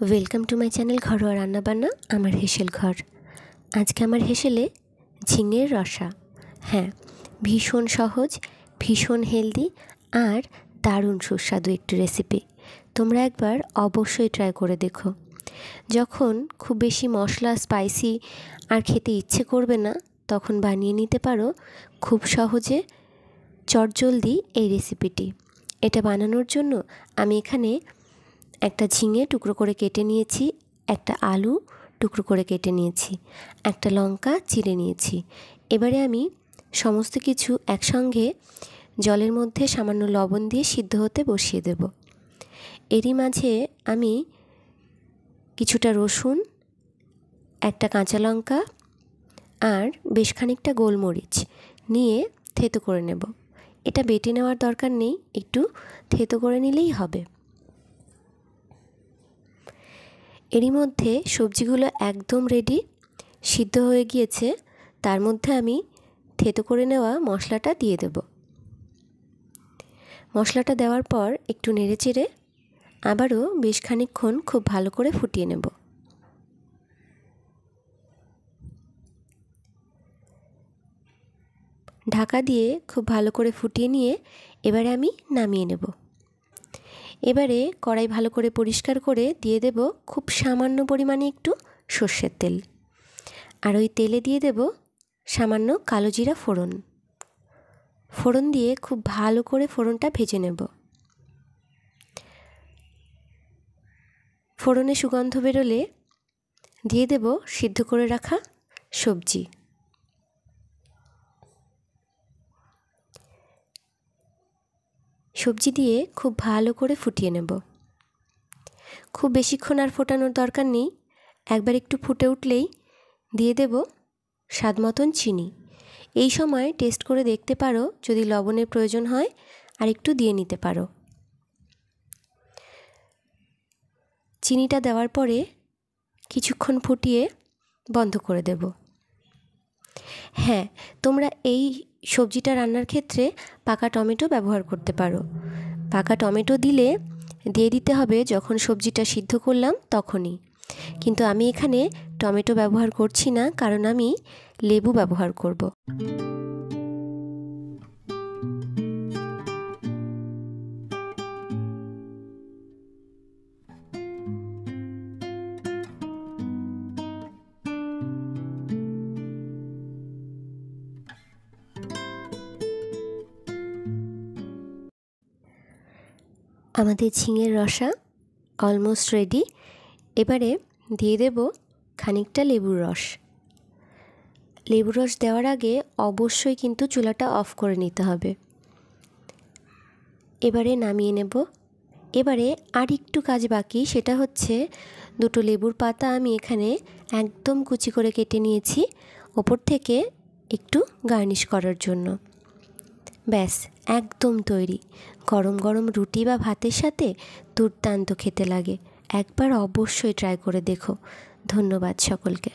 Welcome to my channel ঘরোয়া রান্নাবান্না আমার হেসেল ঘর। আজকে আমার হেসেলে ঝিঙের রসা। হ্যাঁ, ভীষণ সহজ, ভীষণ হেলদি আর দারুণ সুস্বাদু একটি রেসিপি। তোমরা একবার অবশ্যই ট্রাই করে দেখো। যখন খুব বেশি মশলা স্পাইসি আর খেতে ইচ্ছে করবে না, তখন বানিয়ে নিতে পারো খুব সহজে চটজলদি এই রেসিপিটি। এটা বানানোর জন্য আমি এখানে একটা ঝিঙে টুকরো করে কেটে নিয়েছি, একটা আলু টুকরো করে কেটে নিয়েছি, একটা লঙ্কা চিড়ে নিয়েছি। এবারে আমি সমস্ত কিছু একসঙ্গে জলের মধ্যে সামান্য লবণ দিয়ে সিদ্ধ হতে বসিয়ে দেব। এরই মাঝে আমি কিছুটা রসুন, একটা কাঁচা লঙ্কা আর বেশ খানিকটা গোলমরিচ নিয়ে থেতো করে নেব। এটা বেটে নেওয়ার দরকার নেই, একটু থেতো করে নিলেই হবে। এরই মধ্যে সবজিগুলো একদম রেডি, সিদ্ধ হয়ে গিয়েছে। তার মধ্যে আমি থেতো করে নেওয়া মশলাটা দিয়ে দেব। মশলাটা দেওয়ার পর একটু নেড়েচেড়ে আবারও বেশ খানিকক্ষণ খুব ভালো করে ফুটিয়ে নেব। ঢাকা দিয়ে খুব ভালো করে ফুটিয়ে নিয়ে এবারে আমি নামিয়ে নেব। এবারে কড়াই ভালো করে পরিষ্কার করে দিয়ে দেব খুব সামান্য পরিমাণে একটু সর্ষের তেল, আর ওই তেলে দিয়ে দেব সামান্য কালো জিরা ফোড়ন। ফোড়ন দিয়ে খুব ভালো করে ফোড়নটা ভেজে নেব। ফোড়নে সুগন্ধ বেরোলে দিয়ে দেব সিদ্ধ করে রাখা সবজি। সবজি দিয়ে খুব ভালো করে ফুটিয়ে নেব। খুব বেশিক্ষণ আর ফোটানোর দরকার নেই, একবার একটু ফুটে উঠলেই দিয়ে দেব স্বাদ মতন চিনি। এই সময় টেস্ট করে দেখতে পারো, যদি লবণের প্রয়োজন হয় আর একটু দিয়ে নিতে পারো। চিনিটা দেওয়ার পরে কিছুক্ষণ ফুটিয়ে বন্ধ করে দেব। হ্যাঁ, তোমরা এই সবজিটা রান্নার ক্ষেত্রে পাকা টমেটো ব্যবহার করতে পারো। পাকা টমেটো দিয়ে দিতে হবে যখন সবজিটা সিদ্ধ করলাম তখনই। কিন্তু আমি এখানে টমেটো ব্যবহার করছি না, কারণ আমি লেবু ব্যবহার করব। আমাদের ঝিঙের রসা অলমোস্ট রেডি। এবারে দিয়ে দেব খানিকটা লেবুর রস। লেবুর রস দেওয়ার আগে অবশ্যই কিন্তু চুলাটা অফ করে নিতে হবে। এবারে নামিয়ে নেব। এবারে আর একটু কাজ বাকি, সেটা হচ্ছে দুটো লেবুর পাতা আমি এখানে একদম কুচি করে কেটে নিয়েছি ওপর থেকে একটু গার্নিশ করার জন্য। ব্যাস, একদম তৈরি। গরম গরম রুটি বা ভাতের সাথে দুর্দান্ত খেতে লাগে। একবার অবশ্যই ট্রাই করে দেখো। ধন্যবাদ সকলকে।